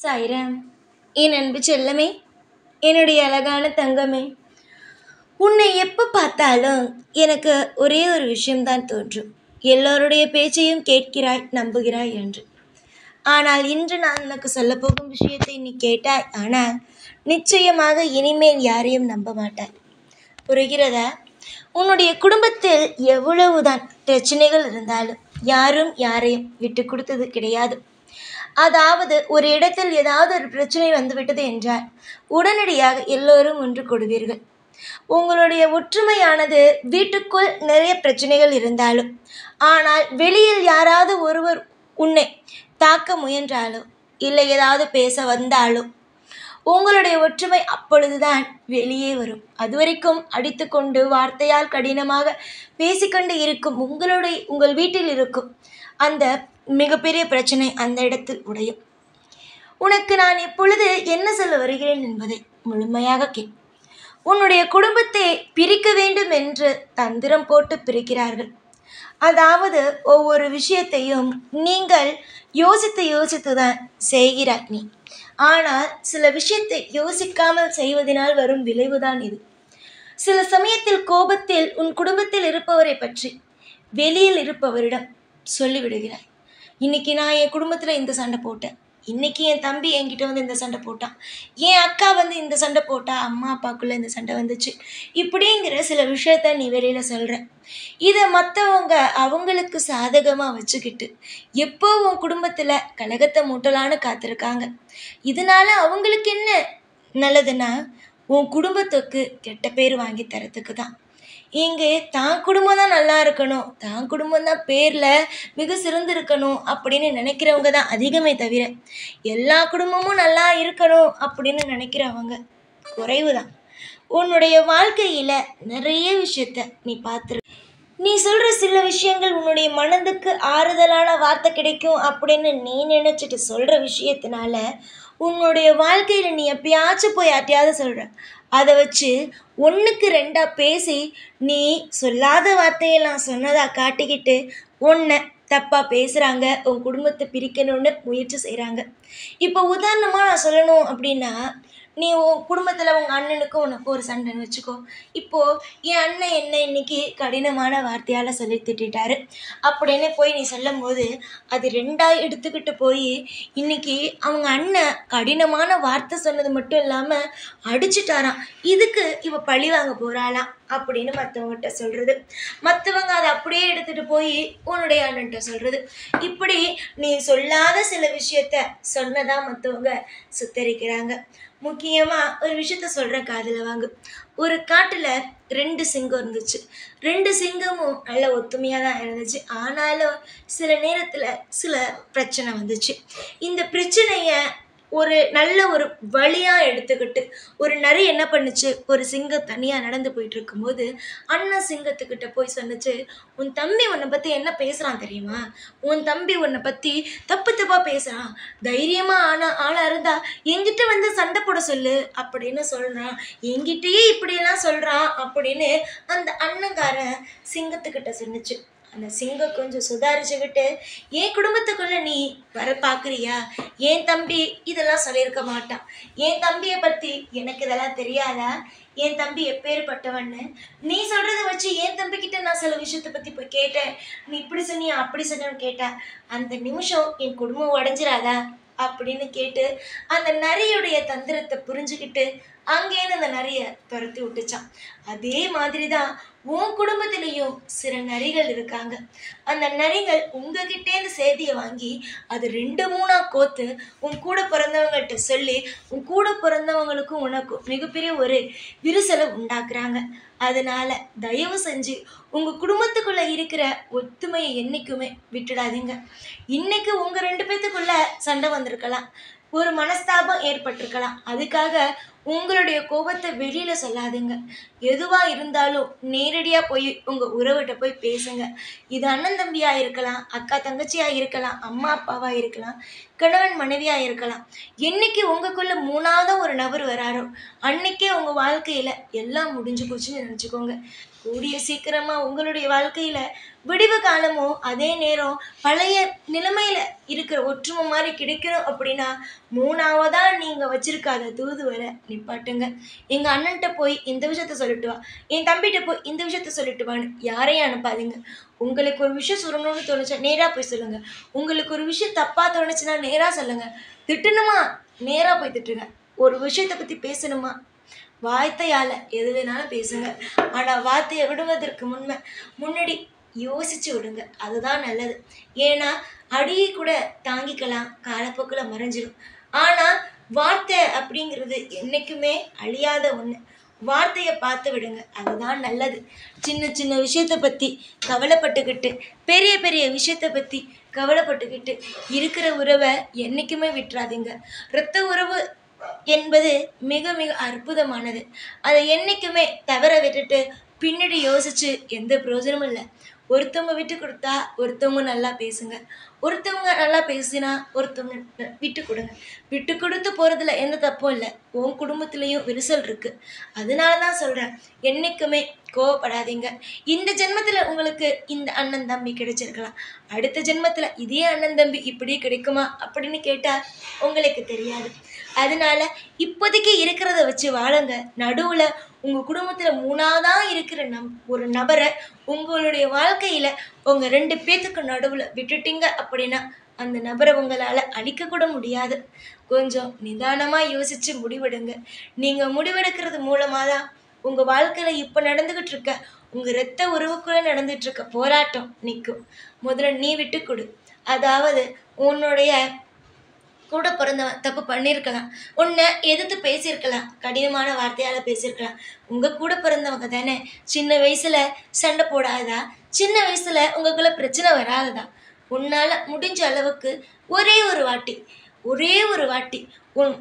சாய்ராம், என் அன்பு செல்லமே, என்னுடைய அழகான தங்கமே, உன்னை எப்போ பார்த்தாலும் எனக்கு ஒரே ஒரு விஷயம்தான் தோன்றும். எல்லோருடைய பேச்சையும் கேட்கிறாய், நம்புகிறாய் என்று. ஆனால் இன்று நான் உனக்கு சொல்லப்போகும் விஷயத்தை நீ கேட்டாய். ஆனால் நிச்சயமாக இனிமேல் யாரையும் நம்ப மாட்டாய். புரிகிறதா? உன்னுடைய குடும்பத்தில் எவ்வளவுதான் பிரச்சனைகள் இருந்தாலும் யாரும் யாரையும் விட்டு கொடுத்தது கிடையாது. அதாவது ஒரு இடத்தில் ஏதாவது ஒரு பிரச்சனை வந்துவிட்டது என்றால் உடனடியாக எல்லோரும் ஒன்று கொடுவீர்கள். உங்களுடைய ஒற்றுமையானது வீட்டுக்குள் நிறைய பிரச்சனைகள் இருந்தாலும், ஆனால் வெளியில் யாராவது ஒருவர் உன்னை தாக்க முயன்றாலோ இல்லை ஏதாவது பேச வந்தாலோ உங்களுடைய ஒற்றுமை அப்பொழுதுதான் வெளியே வரும். அதுவரைக்கும் அடித்துக்கொண்டு வார்த்தையால் கடினமாக பேசிக்கொண்டு இருக்கும் உங்கள் வீட்டில் இருக்கும் அந்த மிகப்பெரிய பிரச்சனை அந்த இடத்தில் உடையும். உனக்கு நான் இப்பொழுது என்ன சொல்ல வருகிறேன் என்பதை முழுமையாக கேள். உன்னுடைய குடும்பத்தை பிரிக்க வேண்டும் என்று தந்திரம் போட்டு பிரிக்கிறார்கள். அதாவது ஒவ்வொரு விஷயத்தையும் நீங்கள் யோசித்து யோசித்து தான் செய்கிறாய் நீ. ஆனால் சில விஷயத்தை யோசிக்காமல் செய்வதனால் வரும் விளைவுதான் இது. சில சமயத்தில் கோபத்தில் உன் குடும்பத்தில் இருப்பவரை பற்றி வெளியில் இருப்பவரிடம் சொல்லிவிடுகிறாய். இன்னைக்கு நான் என் குடும்பத்தில் இந்த சண்டை போட்டேன், இன்னைக்கு என் தம்பி என்கிட்ட வந்து இந்த சண்டை போட்டான், என் அக்கா வந்து இந்த சண்டை போட்டா, அம்மா அப்பாக்குள்ளே இந்த சண்டை வந்துச்சு, இப்படிங்கிற சில விஷயத்த நீ வெளியில் சொல்கிற. இதை மற்றவங்க அவங்களுக்கு சாதகமாக வச்சுக்கிட்டு எப்போ உன் குடும்பத்தில் கலகத்தை மூட்டலான்னு காத்திருக்காங்க. இதனால அவங்களுக்கு என்ன நல்லதுன்னா, உன் குடும்பத்துக்கு கெட்ட பேர் வாங்கி தரத்துக்கு தான். இங்கே தான் குடும்பம் தான் நல்லா இருக்கணும், தான் குடும்பம் தான் பேரில் மிக சிறந்து இருக்கணும் அப்படின்னு நினைக்கிறவங்க தான் அதிகமே தவிர, எல்லா குடும்பமும் நல்லா இருக்கணும் அப்படின்னு நினைக்கிறவங்க குறைவு தான். உன்னுடைய வாழ்க்கையில் நிறைய விஷயத்த நீ பார்த்துரு. நீ சொல்கிற சில விஷயங்கள் உன்னுடைய மனதுக்கு ஆறுதலான வார்த்தை கிடைக்கும் அப்படின்னு நீ நினச்சிட்டு சொல்கிற விஷயத்தினால உன்னுடைய வாழ்க்கையில் நீ எப்பயாச்சும் போய் யார்ட்டையாவது சொல்கிற. அதை வச்சு ஒன்றுக்கு ரெண்டாக பேசி நீ சொல்லாத வார்த்தையெல்லாம் சொன்னதாக காட்டிக்கிட்டு உன்னை தப்பாக பேசுகிறாங்க, உன் குடும்பத்தை பிரிக்கணும்னு முயற்சி செய்கிறாங்க. இப்போ உதாரணமாக நான் சொல்லணும் அப்படின்னா, நீ உன் குடும்பத்தில் உங்கள் அண்ணனுக்கும் உனக்கு ஒரு சண்டைன்னு வச்சுக்கோ. இப்போது என் அண்ணன் என்ன இன்னைக்கு கடினமான வார்த்தையால் சொல்லி திட்டாரு அப்படின்னு போய் நீ சொல்லும்போது அது ரெண்டாக எடுத்துக்கிட்டு போய் இன்னைக்கு அவங்க அண்ணன் கடினமான வார்த்தை சொன்னது மட்டும் இல்லாமல் அடிச்சுட்டாராம், இதுக்கு இவ பழி வாங்க போகிறாளாம் அப்படின்னு மற்றவங்ககிட்ட சொல்கிறது. மற்றவங்க அதை அப்படியே எடுத்துகிட்டு போய் உன்னுடைய அண்ணன்ட்ட சொல்கிறது. இப்படி நீ சொல்லாத சில விஷயத்த சொன்னதாக மற்றவங்க சுத்தரிக்கிறாங்க. முக்கியமாக ஒரு விஷயத்த சொல்கிற காதில் வாங்கு. ஒரு காட்டில் 2 சிங்கம் இருந்துச்சு. 2 சிங்கமும் நல்ல ஒத்துமையாக தான் இருந்துச்சு. ஆனாலும் சில நேரத்தில் சில பிரச்சனை வந்துச்சு. இந்த பிரச்சனையை ஒரு நல்ல ஒரு வழியாக எடுத்துக்கிட்டு ஒரு நரி என்ன பண்ணுச்சு, ஒரு சிங்கம் தனியாக நடந்து போயிட்டு இருக்கும்போது அண்ணன் சிங்கத்துக்கிட்ட போய் சொன்னிச்சு, உன் தம்பி உன்னை பற்றி என்ன பேசுகிறான் தெரியுமா, உன் தம்பி உன்னை பற்றி தப்பு தப்பாக பேசுகிறான், தைரியமாக ஆளாக இருந்தால் என்கிட்ட வந்து சண்டை போட சொல்லு அப்படின்னு சொல்கிறான், என்கிட்டயே இப்படியெல்லாம் சொல்கிறான் அப்படின்னு அந்த அண்ணங்காரன் சிங்கத்துக்கிட்ட சொன்னிச்சு. அந்த சிங்கம் கொஞ்சம் சுதாரிச்சுக்கிட்டு, என் குடும்பத்துக்குள்ளே நீ வர பார்க்குறியா, என் தம்பி இதெல்லாம் சொல்லியிருக்க மாட்டான், என் தம்பியை பற்றி எனக்கு இதெல்லாம் தெரியாதா, என் தம்பி எப்பேற்பட்டவன்னு நீ சொல்கிறத வச்சு என் தம்பிக்கிட்ட நான் சில விஷயத்தை பற்றி போய் கேட்டேன், நீ இப்படி சொன்னியா அப்படி சொன்னு கேட்டா அந்த நிமிஷம் என் குடும்பம் உடஞ்சிராதா அப்படின்னு கேட்டு அந்த நரியுடைய தந்திரத்தை புரிஞ்சுக்கிட்டு அங்கேருந்து அந்த நரியை துரத்தி விட்டுச்சான். அதே மாதிரி தான் உன் குடும்பத்திலையும் சில நரிகள் இருக்காங்க. அந்த நரிகள் உங்ககிட்டேருந்து செய்தியை வாங்கி அது 2-3 கோத்து உன் கூட பிறந்தவங்கள்ட்ட சொல்லி உன் கூட பிறந்தவங்களுக்கும் உனக்கும் மிகப்பெரிய ஒரு விரிசலை உண்டாக்குறாங்க. அதனால தயவு செஞ்சு உங்கள் குடும்பத்துக்குள்ளே இருக்கிற ஒத்துமையை என்றைக்குமே விட்டுடாதீங்க. இன்னைக்கு உங்கள் 2 பேத்துக்குள்ள சண்டை வந்திருக்கலாம், ஒரு மனஸ்தாபம் ஏற்பட்டிருக்கலாம், அதுக்காக உங்களுடைய கோபத்தை வெளியில் சொல்லாதுங்க. எதுவாக இருந்தாலும் நேரடியாக போய் உங்கள் உறவுகிட்ட போய் பேசுங்க. இது அண்ணன் தம்பியாக இருக்கலாம், அக்கா தங்கச்சியாக இருக்கலாம், அம்மா அப்பாவாக இருக்கலாம், கணவன் மனைவியாக இருக்கலாம். என்னைக்கு உங்களுக்குள்ள 3ஆவது ஒரு நபர் வராரோ அன்னைக்கே உங்கள் வாழ்க்கையில் எல்லாம் முடிஞ்சு போச்சுன்னு நினச்சிக்கோங்க. கூடிய சீக்கிரமாக உங்களுடைய வாழ்க்கையில் விடிவு காலமும் அதே நேரம் பழைய நிலைமையில் இருக்கிற ஒற்றுமை மாதிரி கிடைக்கணும் அப்படின்னா 3ஆவதா நீங்கள் வச்சிருக்காத தூதுவரை நிப்பாட்டுங்க. எங்கள் அண்ணன்கிட்ட போய் இந்த விஷயத்த சொல்லிட்டு வா, என் தம்பிகிட்ட போய் இந்த விஷயத்த சொல்லிட்டு வான்னு யாரையும் அனுப்பாதீங்க. உங்களுக்கு ஒரு விஷயம் சொல்லணும்னு தோணுச்சா நேராக போய் சொல்லுங்கள். உங்களுக்கு ஒரு விஷயம் தப்பாக தோணுச்சுன்னா நேராக சொல்லுங்கள். திட்டணுமா நேராக போய் திட்டுங்க. ஒரு விஷயத்தை பற்றி பேசணுமா வார்த்தையால் எது வேணாலும் பேசுங்க. ஆனால் வார்த்தையை விடுவதற்கு முன்னாடி யோசிச்சு விடுங்க. அதுதான் நல்லது. ஏன்னா அடியை கூட தாங்கிக்கலாம், காலப்போக்கில் மறைஞ்சிடும். ஆனால் வார்த்தை அப்படிங்கிறது என்றைக்குமே அழியாத ஒன்று. வார்த்தையை பார்த்து விடுங்க, அதுதான் நல்லது. சின்ன சின்ன விஷயத்தை பற்றி கவலைப்பட்டுக்கிட்டு பெரிய பெரிய விஷயத்தை பற்றி கவலைப்பட்டுக்கிட்டு இருக்கிற உறவை என்றைக்குமே விட்டுறாதீங்க. இரத்த உறவு என்பது மிக மிக அற்புதமானது. அதை என்றைக்குமே தவற விட்டுட்டு பின்னாடி யோசிச்சு எந்த பிரயோஜனமும் இல்லை. ஒருத்தவங்க விட்டு கொடுத்தா ஒருத்தவங்க நல்லா பேசுங்க. ஒருத்தவங்க நல்லா பேசினா ஒருத்தவங்க விட்டு கொடுங்க. விட்டு கொடுத்து போகிறதுல எந்த தப்பும் இல்லை. உன் குடும்பத்துலேயும் விரிசல் இருக்குது. அதனால தான் சொல்கிறேன், என்றைக்குமே கோவப்படாதீங்க. இந்த ஜென்மத்தில் உங்களுக்கு இந்த அண்ணன் தம்பி கிடைச்சிருக்கலாம். அடுத்த ஜென்மத்தில் இதே அண்ணன் தம்பி இப்படி கிடைக்குமா அப்படின்னு கேட்டால் உங்களுக்கு தெரியாது. அதனால இப்போதைக்கு இருக்கிறத வச்சு வாழுங்க. நடுவில் உங்கள் குடும்பத்தில் 3ஆவதாக இருக்கிற ஒரு நபரை உங்களுடைய வாழ்க்கையில் உங்கள் 2 பேத்துக்கு நடுவில் விட்டுட்டீங்க அப்படின்னா அந்த நபரை உங்களால் அழிக்கக்கூட முடியாது. கொஞ்சம் நிதானமாக யோசித்து முடிவெடுங்க. நீங்கள் முடிவெடுக்கிறது மூலமாக தான் உங்கள் வாழ்க்கையில் இப்போ நடந்துக்கிட்டு இருக்க உங்கள் இரத்த உறவுக்குள்ளே நடந்துகிட்ருக்க போராட்டம் நிற்கும். முதல்ல நீ விட்டு கொடு. அதாவது உன்னுடைய கூட பிறந்தவன் தப்பு பண்ணியிருக்கலாம், உன்னை எதிர்த்து பேசியிருக்கலாம், கடினமான வார்த்தையால் பேசியிருக்கலாம். உங்கள் கூட பிறந்தவங்க தானே. சின்ன வயசில் சண்டை போடாதா? சின்ன வயசில் உங்களுக்குள்ள பிரச்சனை வராததா? உன்னால் முடிஞ்ச அளவுக்கு ஒரே ஒரு வாட்டி உன்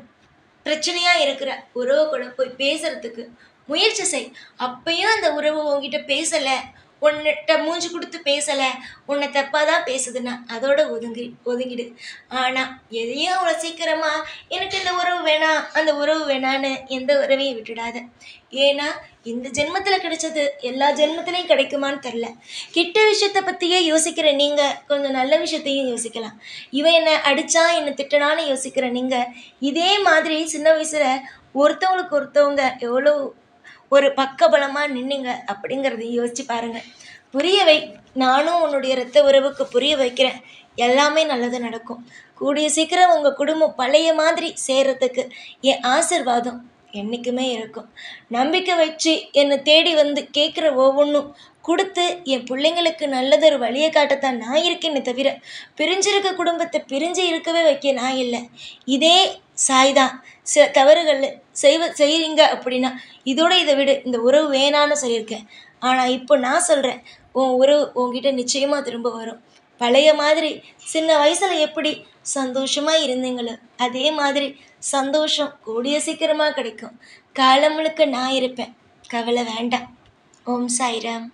பிரச்சனையாக இருக்கிற உறவு கூட போய் பேசுகிறதுக்கு முயற்சி செய். அப்பயும் அந்த உறவு உங்ககிட்ட பேசலை, உன்னிட்ட மூஞ்சி கொடுத்து பேசலை, உன்னை தப்பாக தான் பேசுதுன்னா அதோட ஒதுங்கிடு. ஆனால் எதையும் அவ்வளோ சீக்கிரமாக எனக்கு இந்த உறவு வேணாம் அந்த உறவு வேணான்னு எந்த உறவையும் விட்டுடாத. ஏன்னா இந்த ஜென்மத்தில் கிடைச்சது எல்லா ஜென்மத்திலையும் கிடைக்குமான்னு தெரில. கெட்ட விஷயத்தை பற்றியே யோசிக்கிற நீங்கள் கொஞ்சம் நல்ல விஷயத்தையும் யோசிக்கலாம். இவன் என்னை அடித்தா என்னை திட்டனான்னு யோசிக்கிற நீங்கள் இதே மாதிரி சின்ன வயசில் ஒருத்தவங்களுக்கு ஒருத்தவங்க எவ்வளோ ஒரு பக்கபலமாக நின்னுங்க அப்படிங்கிறதையும் யோசிச்சு பாருங்கள். புரிய வை. நானும் உன்னுடைய இரத்த உறவுக்கு புரிய வைக்கிறேன். எல்லாமே நல்லது நடக்கும். கூடிய சீக்கிரம் உங்கள் குடும்பம் பழைய மாதிரி சேர்றதுக்கு என் ஆசீர்வாதம் என்றைக்குமே இருக்கும். நம்பிக்கை வச்சு என்னை தேடி வந்து கேட்குற ஒவ்வொன்றும் கொடுத்து என் பிள்ளைங்களுக்கு நல்லதொரு வழியை காட்டத்தான் நான் இருக்கேன்னு தவிர பிரிஞ்சிருக்க குடும்பத்தை பிரிஞ்சு இருக்கவே வைக்க நான் இல்லை. இதே சாய்தான் சில தவறுகள் செய்கிறீங்க அப்படின்னா இதோட இதை விடு, இந்த உறவு வேணான்னு சொல்லியிருக்கேன். ஆனால் இப்போ நான் சொல்கிறேன், உன் உறவு உங்ககிட்ட நிச்சயமாக திரும்ப வரும். பழைய மாதிரி சின்ன வயசில் எப்படி சந்தோஷமாக இருந்தீங்களோ அதே மாதிரி சந்தோஷம் கூடிய சீக்கிரமாக கிடைக்கும். காலம் முழுக்க நான் இருப்பேன், கவலை வேண்டாம். ஓம் சாய்ராம்.